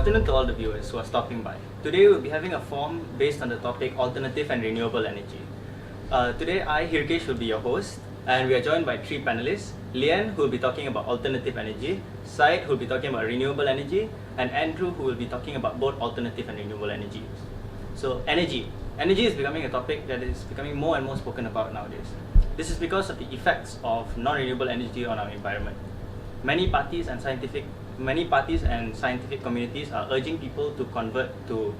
afternoon to all the viewers who are stopping by. Today we'll be having a forum based on the topic alternative and renewable energy. Today I, Hirkesh, will be your host, and we are joined by three panelists. Lian, who will be talking about alternative energy, Syed, who will be talking about renewable energy, and Andrew, who will be talking about both alternative and renewable energy. So energy. Energy is becoming a topic that is becoming more and more spoken about nowadays. This is because of the effects of non-renewable energy on our environment. Many parties and scientific communities are urging people to convert to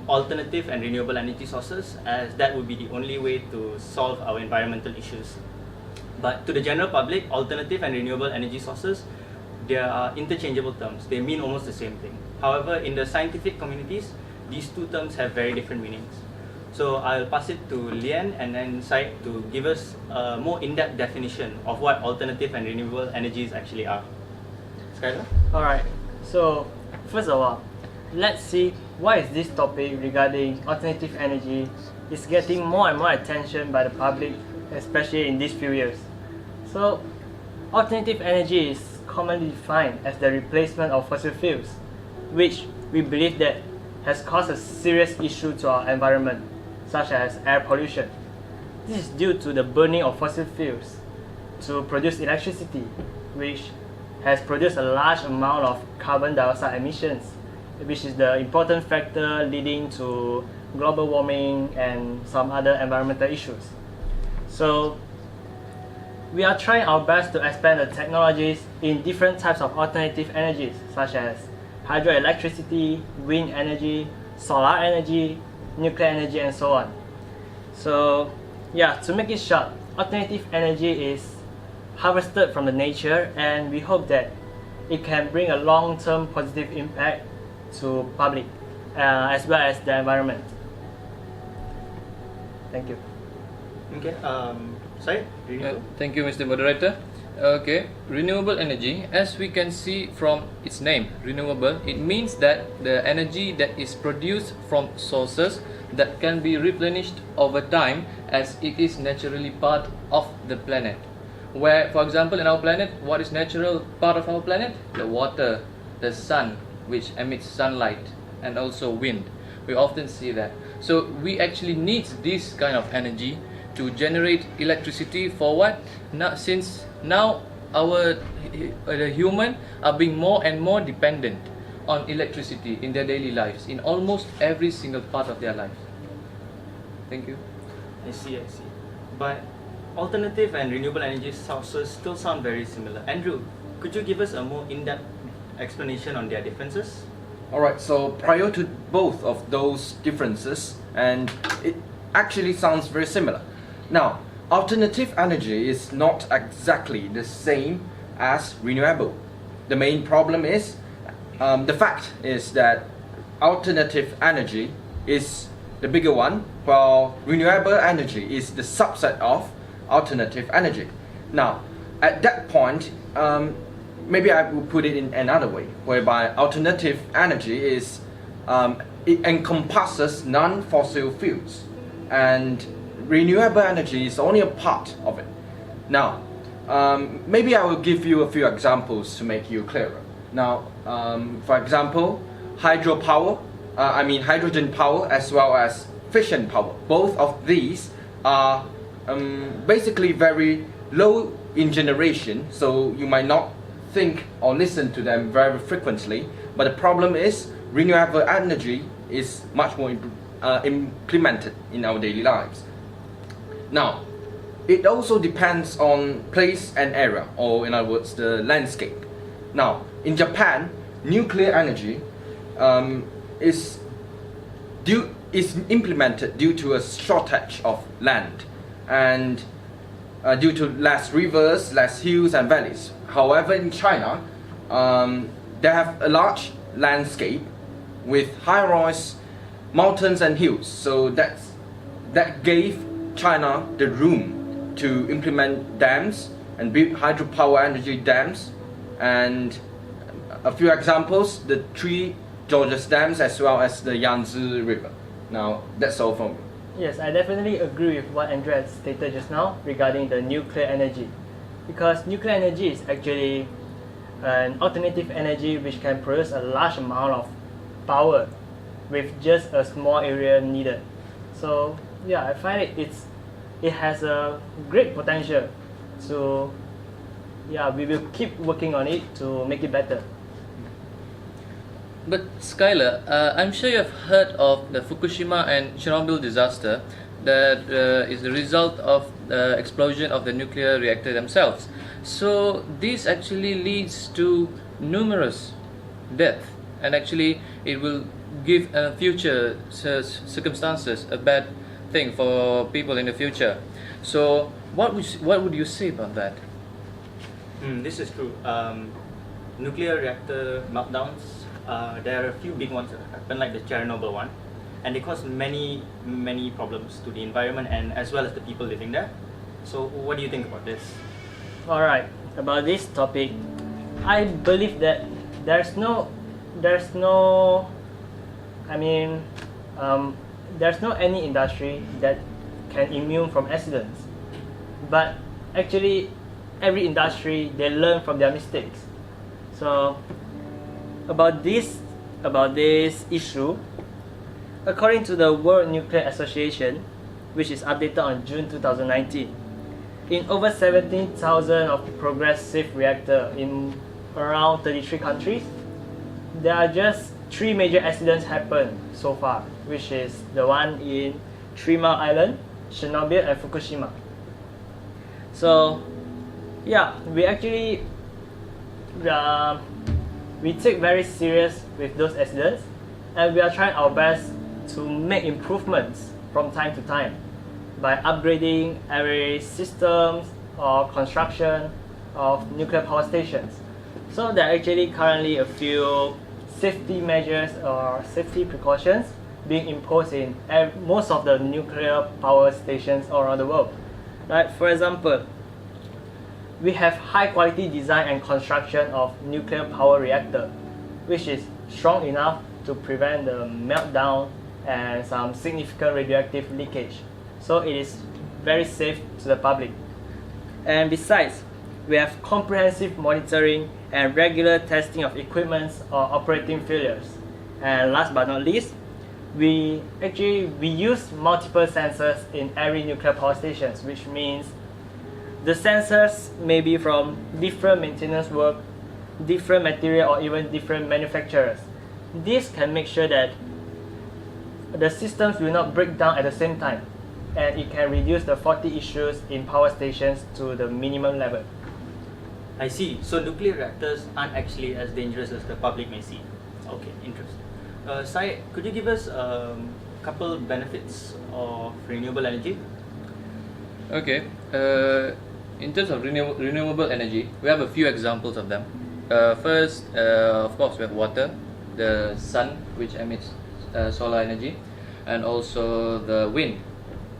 alternative and renewable energy sources, as that would be the only way to solve our environmental issues. But to the general public, alternative and renewable energy sources, they are interchangeable terms. They mean almost the same thing. However, in the scientific communities, these two terms have very different meanings. So I'll pass it to Lian and then Syed to give us a more in-depth definition of what alternative and renewable energies actually are. Skylar? Alright, so first of all, let's see why is this topic regarding alternative energy is getting more and more attention by the public, especially in these few years. So, alternative energy is commonly defined as the replacement of fossil fuels, which we believe that has caused a serious issue to our environment, such as air pollution. This is due to the burning of fossil fuels to produce electricity, which has produced a large amount of carbon dioxide emissions, which is the important factor leading to global warming and some other environmental issues. So we are trying our best to expand the technologies in different types of alternative energies, such as hydroelectricity, wind energy, solar energy, nuclear energy, and so on. So yeah, to make it short, alternative energy is harvested from the nature, and we hope that it can bring a long-term positive impact to public as well as the environment. Thank you. Okay, Syed? Thank you, Mr. Moderator. Okay, renewable energy, as we can see from its name, renewable, it means that the energy that is produced from sources that can be replenished over time, as it is naturally part of the planet. Where, for example, in our planet, what is natural part of our planet? The water, the sun, which emits sunlight, and also wind. We often see that. So we actually need this kind of energy to generate electricity for what? Since now the human are being more and more dependent on electricity in their daily lives, in almost every single part of their lives. Thank you. I see. But alternative and renewable energy sources still sound very similar. Andrew, could you give us a more in-depth explanation on their differences? Alright, so prior to both of those differences, and it actually sounds very similar. Now, alternative energy is not exactly the same as renewable. The main problem is, the fact is that alternative energy is the bigger one, while renewable energy is the subset of alternative energy. Now, at that point, maybe I will put it in another way, whereby alternative energy is, it encompasses non-fossil fuels, and renewable energy is only a part of it. Now, maybe I will give you a few examples to make you clearer. Now, for example, hydrogen power as well as fission power. Both of these are basically very low in generation, so you might not think or listen to them very frequently. But the problem is, renewable energy is much more implemented in our daily lives. Now, it also depends on place and area, or in other words, the landscape. Now, in Japan, nuclear energy is implemented due to a shortage of land, and due to less rivers, less hills and valleys. However, in China, they have a large landscape with high-rise mountains and hills. So that gave China the room to implement dams and build hydropower energy dams. And a few examples: the three Georges dams as well as the Yangtze River. Now, that's all from me. Yes, I definitely agree with what Andrew has stated just now regarding the nuclear energy, because nuclear energy is actually an alternative energy which can produce a large amount of power with just a small area needed. So yeah, I find it has a great potential. So yeah, we will keep working on it to make it better. But Skylar, I'm sure you have heard of the Fukushima and Chernobyl disaster that is the result of the explosion of the nuclear reactor themselves. So this actually leads to numerous deaths, and actually it will give future circumstances a bad thing for people in the future. So what would you say about that? This is true. Nuclear reactor meltdowns, there are a few big ones that happen, like the Chernobyl one, and they cause many problems to the environment and as well as the people living there. So what do you think about this? Alright, about this topic, I believe that there's no any industry that can immune from accidents. But actually, every industry, they learn from their mistakes. So about this issue, according to the World Nuclear Association, which is updated on June 2019, in over 17,000 of progressive reactors in around 33 countries, there are just 3 major accidents happened so far, which is the one in 3 Mile Island, Chernobyl, and Fukushima. So yeah, we actually we take very serious with those accidents, and we are trying our best to make improvements from time to time by upgrading every systems or construction of nuclear power stations. So there are actually currently a few safety measures or safety precautions being imposed in most of the nuclear power stations all around the world. Right? For example, we have high quality design and construction of nuclear power reactor, which is strong enough to prevent the meltdown and some significant radioactive leakage. So it is very safe to the public. And besides, we have comprehensive monitoring and regular testing of equipments or operating failures. And last but not least, we use multiple sensors in every nuclear power station, which means the sensors may be from different maintenance work, different material, or even different manufacturers. This can make sure that the systems will not break down at the same time, and it can reduce the faulty issues in power stations to the minimum level. I see. So nuclear reactors aren't actually as dangerous as the public may see. Okay, interesting. Sai, could you give us a couple benefits of renewable energy? Okay. In terms of renewable energy, we have a few examples of them. First, of course, we have water, the sun, which emits solar energy, and also the wind,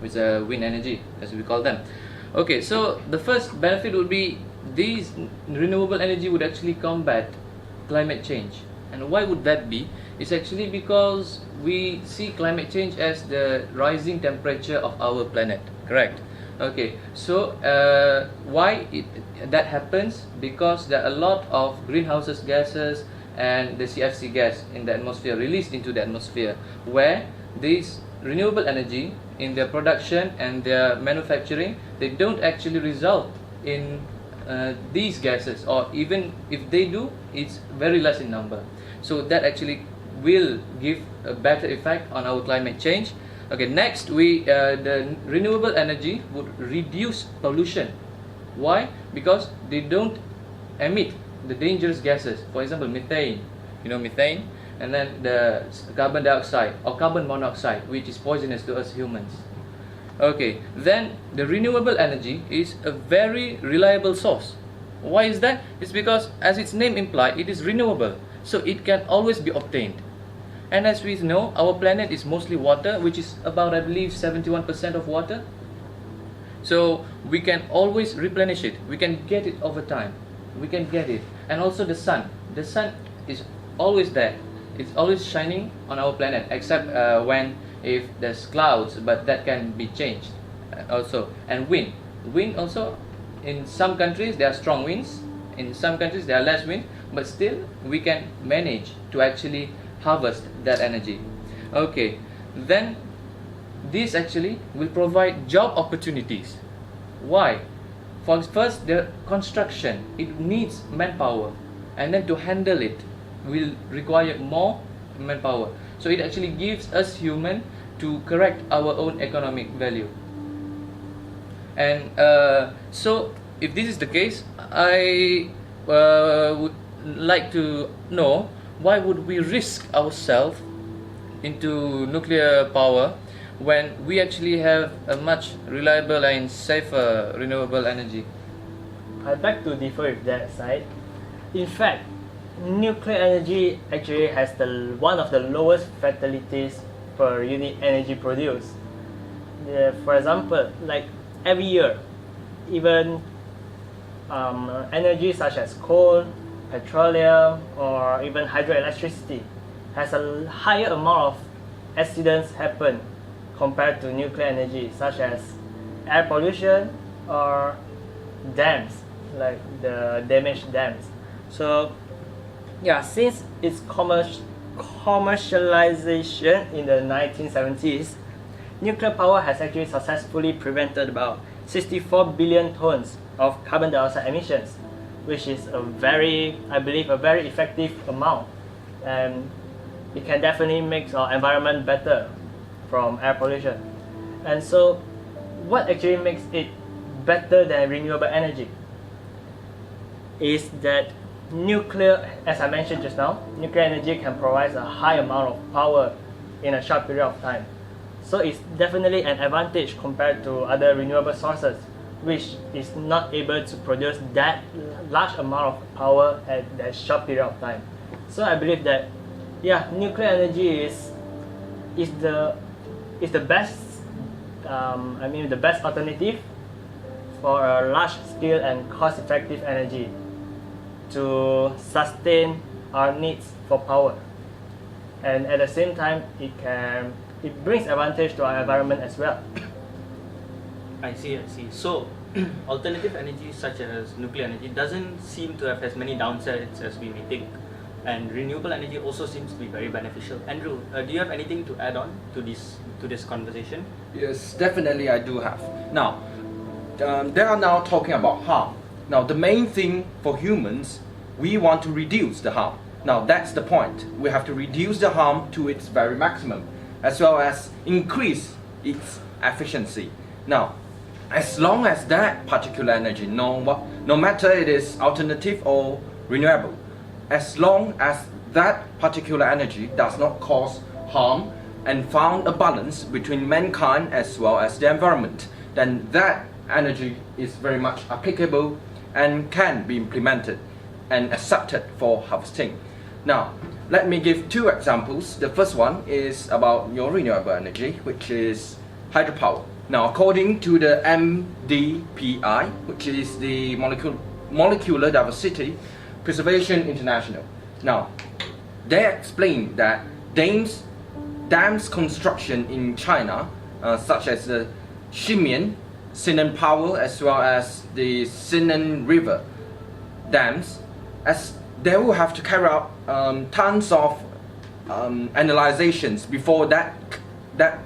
which is wind energy, as we call them. Okay, so the first benefit would be these renewable energy would actually combat climate change. And why would that be? It's actually because we see climate change as the rising temperature of our planet, correct? Okay, so why that happens? Because there are a lot of greenhouse gases and the CFC gas in the atmosphere released into the atmosphere, where these renewable energy in their production and their manufacturing, they don't actually result in these gases, or even if they do, it's very less in number. So that actually will give a better effect on our climate change. Okay, next, the renewable energy would reduce pollution. Why? Because they don't emit the dangerous gases. For example, methane. You know methane, and then the carbon dioxide or carbon monoxide, which is poisonous to us humans. Okay, then the renewable energy is a very reliable source. Why is that? It's because, as its name implies, it is renewable, so it can always be obtained. And as we know, our planet is mostly water, which is about, I believe, 71% of water. So we can always replenish it. We can get it over time. We can get it. And also the sun. The sun is always there. It's always shining on our planet, except if there's clouds, but that can be changed also. And wind. Wind also, in some countries there are strong winds. In some countries there are less wind, but still we can manage to actually harvest that energy. Okay, then this actually will provide job opportunities. Why? For first, the construction, it needs manpower, and then to handle it will require more manpower. So it actually gives us human to correct our own economic value. And so if this is the case, I would like to know, why would we risk ourselves into nuclear power when we actually have a much reliable and safer renewable energy? I beg to differ with that side. In fact, nuclear energy actually has one of the lowest fatalities per unit energy produced. For example, like every year, even energy such as coal, petroleum, or even hydroelectricity has a higher amount of accidents happen compared to nuclear energy, such as air pollution or dams, like the damaged dams. So yeah, since its commercialization in the 1970s, nuclear power has actually successfully prevented about 64 billion tons of carbon dioxide emissions, which is I believe, a very effective amount, and it can definitely make our environment better from air pollution. And so, what actually makes it better than renewable energy is that nuclear, as I mentioned just now, nuclear energy can provide a high amount of power in a short period of time. So it's definitely an advantage compared to other renewable sources, which is not able to produce that large amount of power at that short period of time. So I believe that, yeah, nuclear energy is the best the best alternative for a large scale and cost effective energy to sustain our needs for power, and at the same time it brings advantage to our environment as well. I see. So, alternative energy such as nuclear energy doesn't seem to have as many downsides as we may think, and renewable energy also seems to be very beneficial. Andrew, do you have anything to add on to this conversation? Yes, definitely I do have. Now, they are now talking about harm. Now, the main thing for humans, we want to reduce the harm. Now, that's the point. We have to reduce the harm to its very maximum, as well as increase its efficiency. Now, as long as that particular energy, no matter it is alternative or renewable, as long as that particular energy does not cause harm and found a balance between mankind as well as the environment, then that energy is very much applicable and can be implemented and accepted for harvesting. Now, let me give two examples. The first one is about your renewable energy, which is hydropower. Now, according to the MDPI, which is the Molecular Diversity Preservation International, now they explain that dams construction in China, such as the Sinan Power as well as the Sinan River dams, as they will have to carry out tons of analyzations before that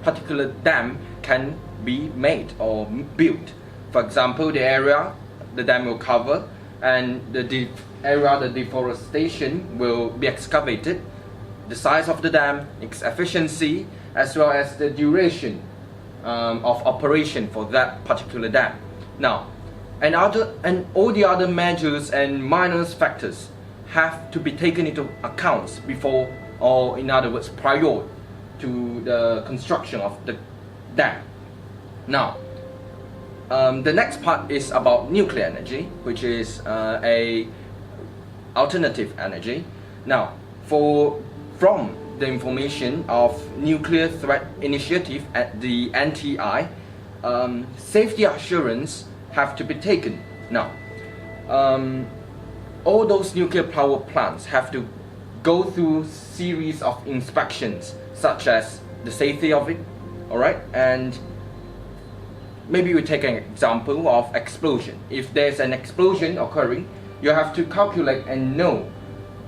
particular dam can be made or built. For example, the area the dam will cover and the area the deforestation will be excavated, the size of the dam, its efficiency, as well as the duration of operation for that particular dam. Now, and all the other measures and minor factors have to be taken into account before, or in other words, prior to the construction of the dam. Now, the next part is about nuclear energy, which is a alternative energy. Now, from the information of Nuclear Threat Initiative at the NTI, safety assurance have to be taken. Now, all those nuclear power plants have to go through series of inspections, such as the safety of it, alright? And maybe we take an example of explosion. If there's an explosion occurring, you have to calculate and know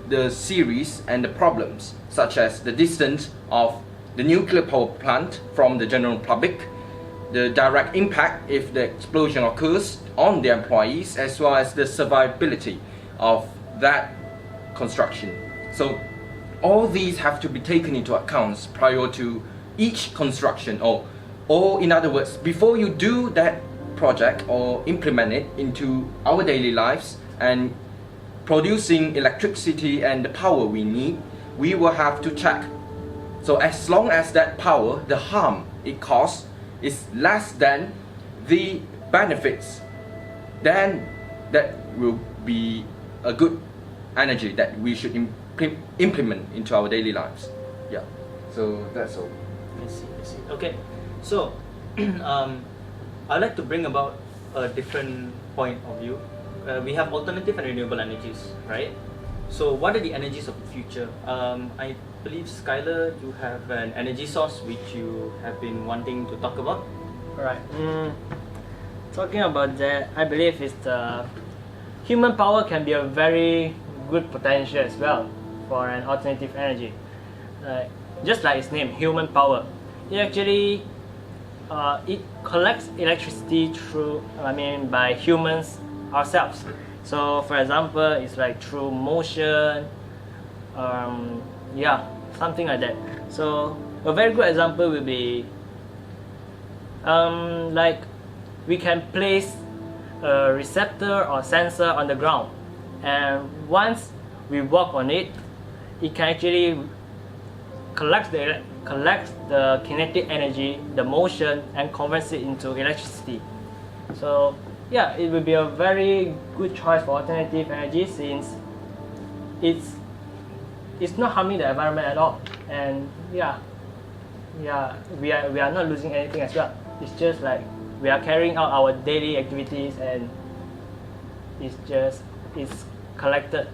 the series and the problems, such as the distance of the nuclear power plant from the general public, the direct impact if the explosion occurs on the employees, as well as the survivability of that construction. So all these have to be taken into account prior to each construction, or in other words, before you do that project or implement it into our daily lives and producing electricity and the power we need, we will have to check. So as long as that power, the harm it causes, is less than the benefits, then that will be a good energy that we should implement into our daily lives. Yeah, so that's all. I see. Okay, so I'd like to bring about a different point of view. We have alternative and renewable energies, right? So what are the energies of the future? I believe, Skylar, you have an energy source which you have been wanting to talk about. Right. Talking about that, I believe it's the human power can be a very good potential as well for an alternative energy. Just like its name, human power. It actually it collects electricity by humans ourselves. So for example, it's like through motion, something like that. So a very good example will be like we can place a receptor or sensor on the ground, and once we walk on it, it can actually collect the kinetic energy, the motion, and converts it into electricity. So yeah, it will be a very good choice for alternative energy, since it's not harming the environment at all, and we are not losing anything as well. It's just like we are carrying out our daily activities, and it's collected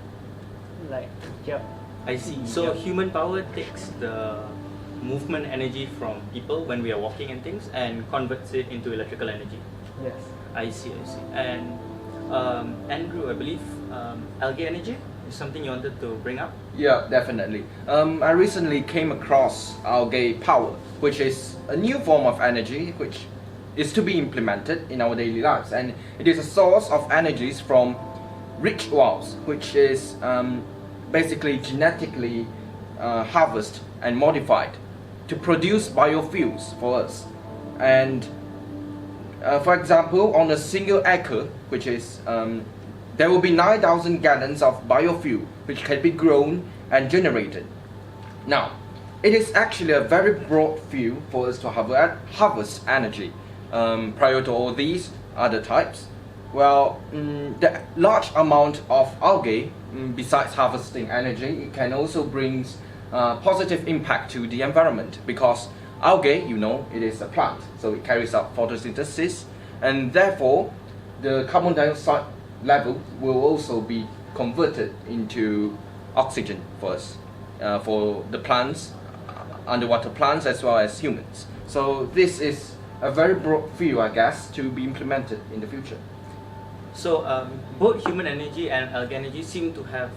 like here. I see. So human power takes the movement energy from people when we are walking and things and converts it into electrical energy. Yes. I see. And Andrew, I believe algae energy is something you wanted to bring up? Yeah, definitely. I recently came across algae power, which is a new form of energy which is to be implemented in our daily lives, and it is a source of energies from rich oils, which is basically genetically harvested and modified to produce biofuels for us. And for example, on a single acre, which is there will be 9,000 gallons of biofuel which can be grown and generated. Now, it is actually a very broad field for us to harvest energy. Prior to all these other types, well, the large amount of algae, besides harvesting energy, it can also bring positive impact to the environment, because algae, it is a plant, so it carries out photosynthesis, and therefore the carbon dioxide level will also be converted into oxygen for us, for the plants, underwater plants, as well as humans. So this is a very broad field, I guess, to be implemented in the future. So both human energy and algae energy seem to have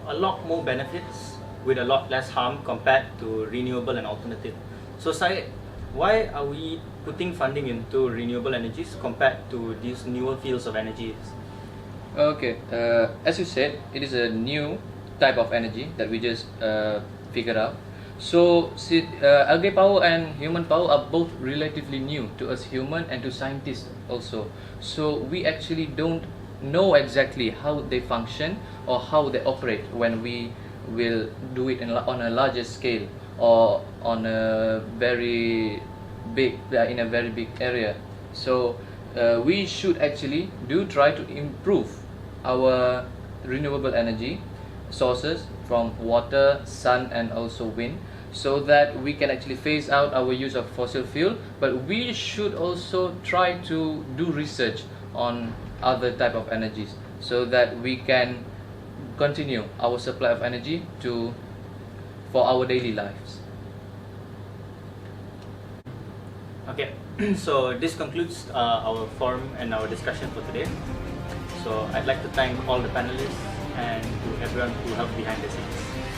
a lot more benefits with a lot less harm compared to renewable and alternative. So Syed, why are we putting funding into renewable energies compared to these newer fields of energies? Okay, as you said, it is a new type of energy that we just figured out. So algae power and human power are both relatively new to us human and to scientists also. So we actually don't know exactly how they function or how they operate when we will do it on a larger scale or on a very big in a very big area. So we should actually try to improve our renewable energy sources from water, sun, and also wind, so that we can actually phase out our use of fossil fuel. But we should also try to do research on other type of energies, so that we can continue our supply of energy for our daily lives. Okay, so this concludes our forum and our discussion for today. So I'd like to thank all the panelists and to everyone who helped behind the scenes.